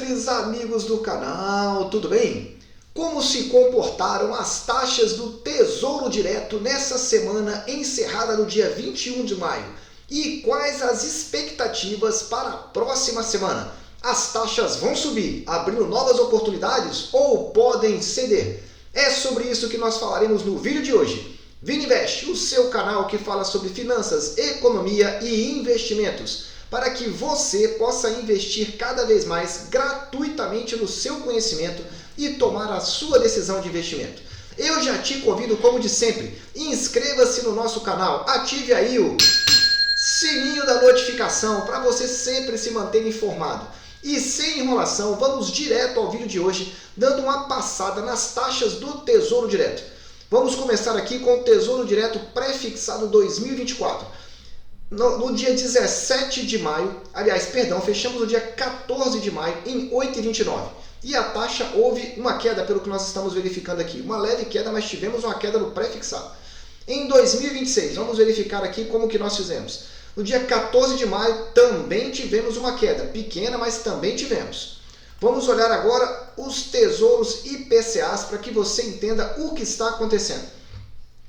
mestres, amigos do canal, tudo bem? Como se comportaram as taxas do Tesouro Direto nessa semana encerrada no dia 21 de maio? E quais as expectativas para a próxima semana? As taxas vão subir, abrindo novas oportunidades ou podem ceder? É sobre isso que nós falaremos no vídeo de hoje. Vininvest, o seu canal que fala sobre finanças, economia e investimentos, para que você possa investir cada vez mais gratuitamente no seu conhecimento e tomar a sua decisão de investimento. Eu já te convido, como de sempre, inscreva-se no nosso canal, ative aí o sininho da notificação para você sempre se manter informado. E sem enrolação, vamos direto ao vídeo de hoje, dando uma passada nas taxas do Tesouro Direto. Vamos começar aqui com o Tesouro Direto pré-fixado 2024. No dia 17 de maio, fechamos no dia 14 de maio em 8,29. E a taxa houve uma queda, pelo que nós estamos verificando aqui. Uma leve queda, mas tivemos uma queda no pré-fixado. Em 2026, vamos verificar aqui como que nós fizemos. No dia 14 de maio também tivemos uma queda, pequena, mas também tivemos. Vamos olhar agora os tesouros IPCAs para que você entenda o que está acontecendo.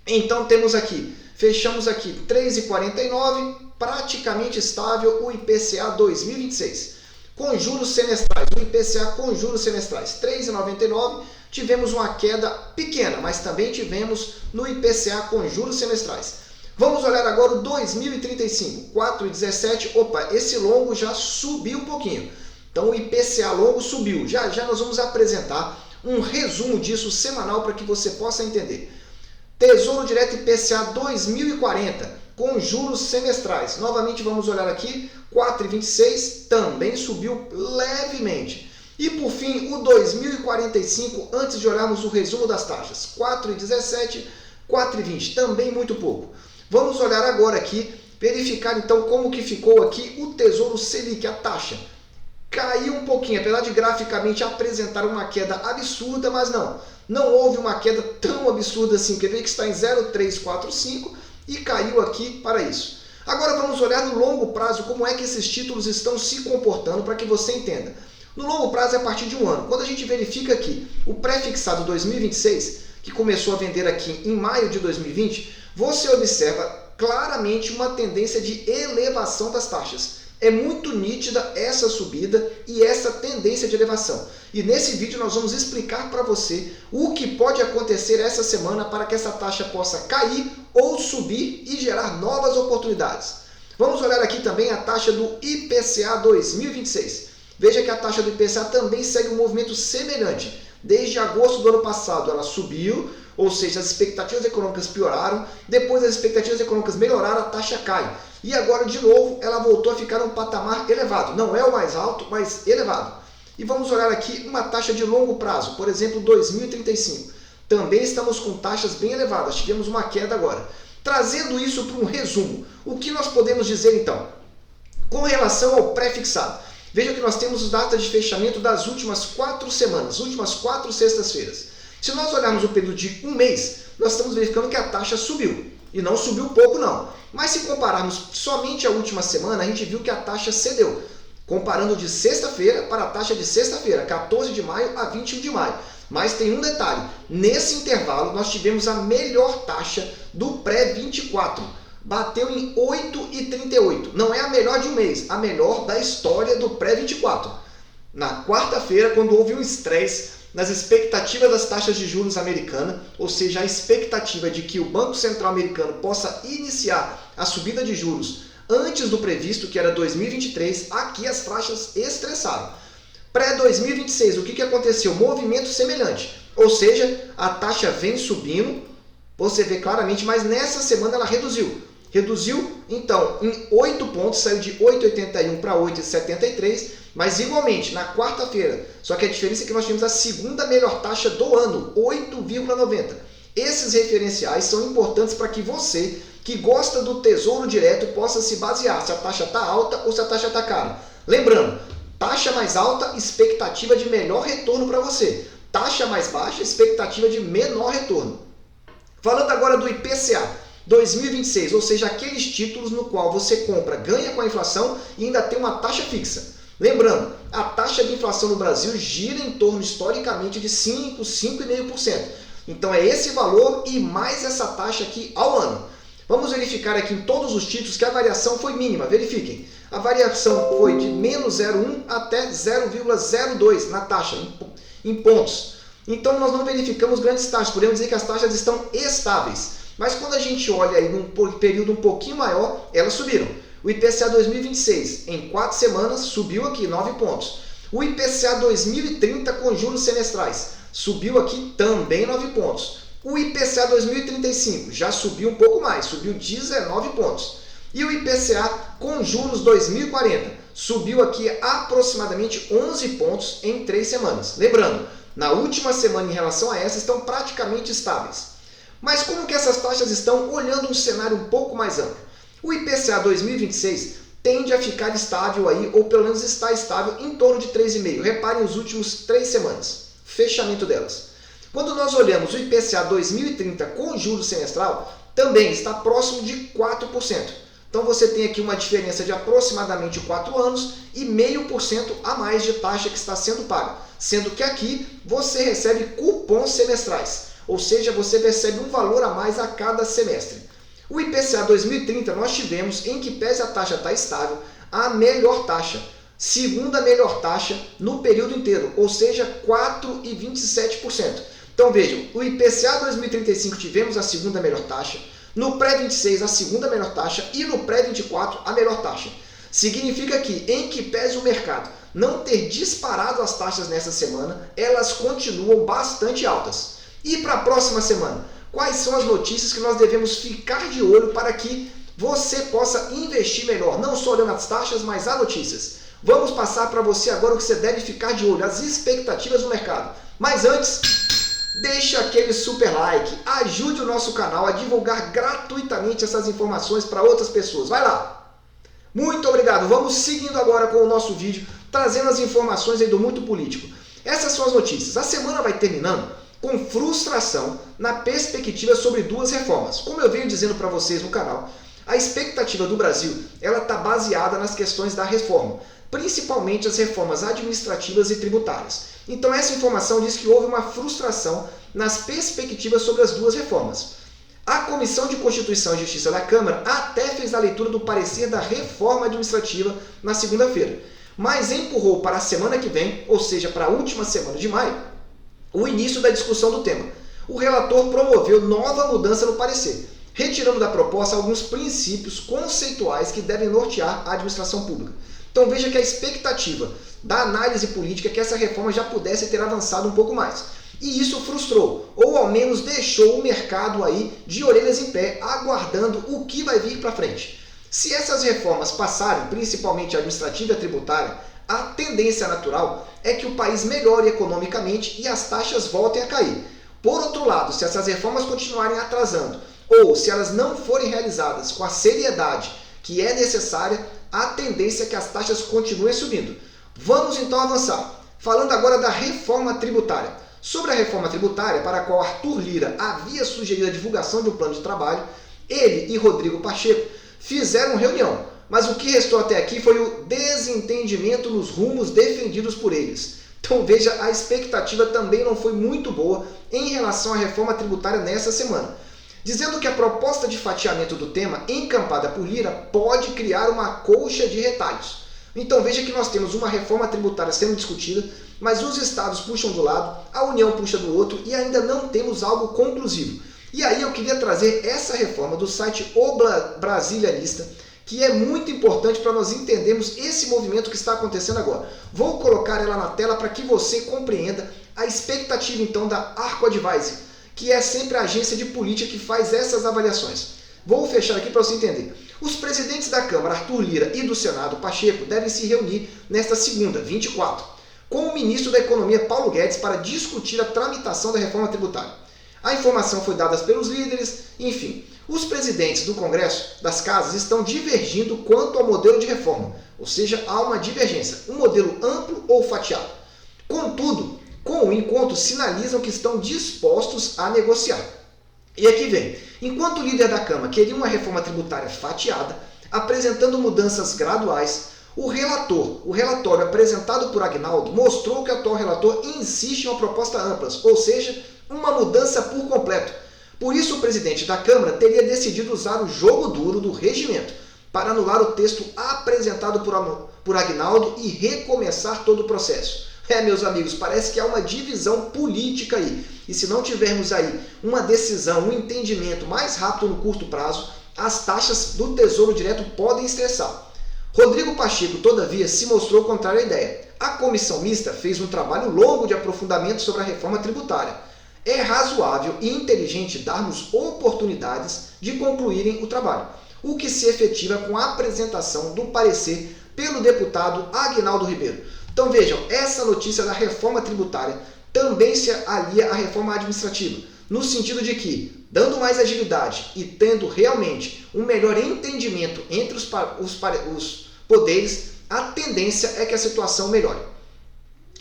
Então temos aqui, fechamos aqui 3,49, praticamente estável o IPCA 2026. Com juros semestrais, o IPCA com juros semestrais 3,99, tivemos uma queda pequena, mas também tivemos no IPCA com juros semestrais. Vamos olhar agora o 2035, 4,17, opa, esse longo já subiu um pouquinho. Então o IPCA longo subiu, já nós vamos apresentar um resumo disso semanal para que você possa entender. Tesouro Direto IPCA 2040, com juros semestrais. Novamente vamos olhar aqui, 4,26, também subiu levemente. E por fim, o 2045, antes de olharmos o resumo das taxas, 4,17, 4,20, também muito pouco. Vamos olhar agora aqui, verificar então como que ficou aqui o Tesouro Selic, a taxa. Caiu um pouquinho, apesar de graficamente apresentar uma queda absurda, mas não houve uma queda tão absurda assim, quer ver que está em 0,345 e caiu aqui para isso. Agora vamos olhar no longo prazo como é que esses títulos estão se comportando para que você entenda. No longo prazo é a partir de um ano. Quando a gente verifica aqui o pré-fixado 2026, que começou a vender aqui em maio de 2020, você observa claramente uma tendência de elevação das taxas. É muito nítida essa subida e essa tendência de elevação. E nesse vídeo nós vamos explicar para você o que pode acontecer essa semana para que essa taxa possa cair ou subir e gerar novas oportunidades. Vamos olhar aqui também a taxa do IPCA 2026. Veja que a taxa do IPCA também segue um movimento semelhante. Desde agosto do ano passado ela subiu, ou seja, as expectativas econômicas pioraram, depois as expectativas econômicas melhoraram, a taxa cai. E agora, de novo, ela voltou a ficar num patamar elevado. Não é o mais alto, mas elevado. E vamos olhar aqui uma taxa de longo prazo, por exemplo, 2035. Também estamos com taxas bem elevadas, tivemos uma queda agora. Trazendo isso para um resumo, o que nós podemos dizer então? Com relação ao pré-fixado, veja que nós temos os datas de fechamento das últimas 4 semanas, últimas 4 sextas-feiras. Se nós olharmos o período de um mês, nós estamos verificando que a taxa subiu. E não subiu pouco não. Mas se compararmos somente a última semana, a gente viu que a taxa cedeu. Comparando de sexta-feira para a taxa de sexta-feira, 14 de maio a 21 de maio. Mas tem um detalhe, nesse intervalo nós tivemos a melhor taxa do pré-24. Bateu em 8,38. Não é a melhor de um mês, a melhor da história do pré-24. Na quarta-feira, quando houve um estresse nas expectativas das taxas de juros americanas, ou seja, a expectativa de que o Banco Central americano possa iniciar a subida de juros antes do previsto, que era 2023, aqui as taxas estressaram. Pré-2026, o que aconteceu? Movimento semelhante, ou seja, a taxa vem subindo, você vê claramente, mas nessa semana ela reduziu. Reduziu, então, em 8 pontos, saiu de 8,81 para 8,73, mas igualmente, na quarta-feira, só que a diferença é que nós tivemos a segunda melhor taxa do ano, 8,90. Esses referenciais são importantes para que você, que gosta do Tesouro Direto, possa se basear se a taxa está alta ou se a taxa está cara. Lembrando, taxa mais alta, expectativa de melhor retorno para você. Taxa mais baixa, expectativa de menor retorno. Falando agora do IPCA 2026, ou seja, aqueles títulos no qual você compra, ganha com a inflação e ainda tem uma taxa fixa. Lembrando, a taxa de inflação no Brasil gira em torno historicamente de 5, 5,5%. Então é esse valor e mais essa taxa aqui ao ano. Vamos verificar aqui em todos os títulos que a variação foi mínima. Verifiquem. A variação foi de menos 0,1 até 0,02 na taxa, em pontos. Então nós não verificamos grandes taxas. Podemos dizer que as taxas estão estáveis. Mas quando a gente olha aí num período um pouquinho maior, elas subiram. O IPCA 2026, em 4 semanas, subiu aqui 9 pontos. O IPCA 2030 com juros semestrais, subiu aqui também 9 pontos. O IPCA 2035 já subiu um pouco mais, subiu 19 pontos. E o IPCA com juros 2040 subiu aqui aproximadamente 11 pontos em 3 semanas. Lembrando, na última semana em relação a essa estão praticamente estáveis. Mas como que essas taxas estão olhando um cenário um pouco mais amplo? O IPCA 2026 tende a ficar estável aí, ou pelo menos está estável, em torno de 3,5%. Reparem os últimos 3 semanas, fechamento delas. Quando nós olhamos o IPCA 2030 com juros semestral, também está próximo de 4%. Então você tem aqui uma diferença de aproximadamente 4 anos e 0,5% a mais de taxa que está sendo paga. Sendo que aqui você recebe cupons semestrais, ou seja, você recebe um valor a mais a cada semestre. O IPCA 2030 nós tivemos, em que pese a taxa está estável, a melhor taxa, segunda melhor taxa no período inteiro, ou seja, 4,27%. Então vejam, o IPCA 2035 tivemos a segunda melhor taxa, no pré-26 a segunda melhor taxa e no pré-24 a melhor taxa. Significa que, em que pese o mercado não ter disparado as taxas nessa semana, elas continuam bastante altas. E para a próxima semana, quais são as notícias que nós devemos ficar de olho para que você possa investir melhor, não só olhando as taxas, mas as notícias. Vamos passar para você agora o que você deve ficar de olho, as expectativas do mercado. Mas antes, deixa aquele super like, ajude o nosso canal a divulgar gratuitamente essas informações para outras pessoas. Vai lá! Muito obrigado! Vamos seguindo agora com o nosso vídeo, trazendo as informações aí do Muito Político. Essas são as notícias. A semana vai terminando com frustração na perspectiva sobre 2 reformas. Como eu venho dizendo para vocês no canal, a expectativa do Brasil ela está baseada nas questões da reforma, principalmente as reformas administrativas e tributárias. Então essa informação diz que houve uma frustração nas perspectivas sobre as 2 reformas. A Comissão de Constituição e Justiça da Câmara até fez a leitura do parecer da reforma administrativa na segunda-feira, mas empurrou para a semana que vem, ou seja, para a última semana de maio, o início da discussão do tema. O relator promoveu nova mudança no parecer, retirando da proposta alguns princípios conceituais que devem nortear a administração pública. Então veja que a expectativa da análise política é que essa reforma já pudesse ter avançado um pouco mais. E isso frustrou, ou ao menos deixou o mercado aí de orelhas em pé, aguardando o que vai vir para frente. Se essas reformas passarem, principalmente a administrativa e a tributária, a tendência natural é que o país melhore economicamente e as taxas voltem a cair. Por outro lado, se essas reformas continuarem atrasando ou se elas não forem realizadas com a seriedade que é necessária, a tendência é que as taxas continuem subindo. Vamos então avançar. Falando agora da reforma tributária. Sobre a reforma tributária, para a qual Arthur Lira havia sugerido a divulgação de um plano de trabalho, ele e Rodrigo Pacheco fizeram reunião. Mas o que restou até aqui foi o desentendimento nos rumos defendidos por eles. Então veja, a expectativa também não foi muito boa em relação à reforma tributária nessa semana, dizendo que a proposta de fatiamento do tema encampada por Lira pode criar uma colcha de retalhos. Então veja que nós temos uma reforma tributária sendo discutida, mas os estados puxam de um lado, a União puxa do outro e ainda não temos algo conclusivo. E aí eu queria trazer essa reforma do site O Brasilianista, que é muito importante para nós entendermos esse movimento que está acontecendo agora. Vou colocar ela na tela para que você compreenda a expectativa então da Arco Advisory, que é sempre a agência de política que faz essas avaliações. Vou fechar aqui para você entender. Os presidentes da Câmara, Arthur Lira, e do Senado, Pacheco, devem se reunir nesta segunda, 24, com o ministro da Economia, Paulo Guedes, para discutir a tramitação da reforma tributária. A informação foi dada pelos líderes, enfim. Os presidentes do Congresso, das casas, estão divergindo quanto ao modelo de reforma, ou seja, há uma divergência, um modelo amplo ou fatiado. Contudo, com o encontro, sinalizam que estão dispostos a negociar. E aqui vem, enquanto o líder da Câmara queria uma reforma tributária fatiada, apresentando mudanças graduais, O relatório apresentado por Aguinaldo mostrou que o atual relator insiste em uma proposta ampla, ou seja, uma mudança por completo. Por isso, o presidente da Câmara teria decidido usar o jogo duro do regimento para anular o texto apresentado por Aguinaldo e recomeçar todo o processo. Meus amigos, parece que há uma divisão política aí. E se não tivermos aí uma decisão, um entendimento mais rápido no curto prazo, as taxas do Tesouro Direto podem estressar. Rodrigo Pacheco, todavia, se mostrou contrário à ideia. A comissão mista fez um trabalho longo de aprofundamento sobre a reforma tributária. É razoável e inteligente darmos oportunidades de concluírem o trabalho, o que se efetiva com a apresentação do parecer pelo deputado Aguinaldo Ribeiro. Então vejam, essa notícia da reforma tributária também se alia à reforma administrativa, no sentido de que, dando mais agilidade e tendo realmente um melhor entendimento entre os poderes, a tendência é que a situação melhore.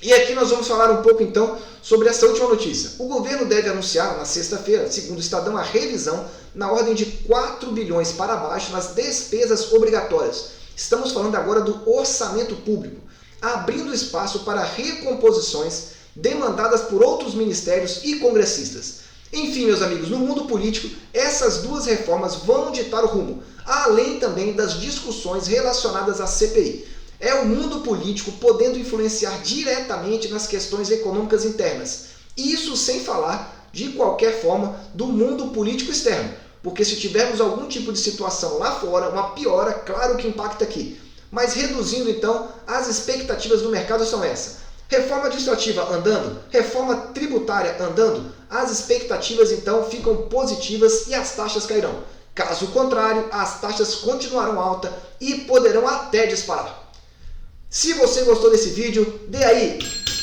E aqui nós vamos falar um pouco então sobre essa última notícia. O governo deve anunciar na sexta-feira, segundo o Estadão, a revisão na ordem de 4 bilhões para baixo nas despesas obrigatórias. Estamos falando agora do orçamento público, abrindo espaço para recomposições demandadas por outros ministérios e congressistas. Enfim, meus amigos, no mundo político, essas duas reformas vão ditar o rumo, além também das discussões relacionadas à CPI. É o mundo político podendo influenciar diretamente nas questões econômicas internas. Isso sem falar, de qualquer forma, do mundo político externo. Porque se tivermos algum tipo de situação lá fora, uma piora, claro que impacta aqui. Mas reduzindo então, as expectativas do mercado são essas. Reforma administrativa andando, reforma tributária andando, as expectativas então ficam positivas e as taxas cairão. Caso contrário, as taxas continuarão altas e poderão até disparar. Se você gostou desse vídeo, dê aí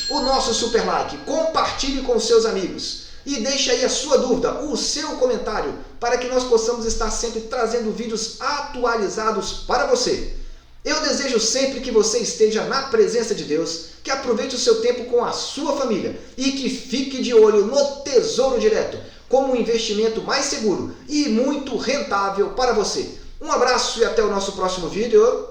o nosso super like, compartilhe com seus amigos e deixe aí a sua dúvida, o seu comentário, para que nós possamos estar sempre trazendo vídeos atualizados para você. Eu desejo sempre que você esteja na presença de Deus, que aproveite o seu tempo com a sua família e que fique de olho no Tesouro Direto como um investimento mais seguro e muito rentável para você. Um abraço e até o nosso próximo vídeo.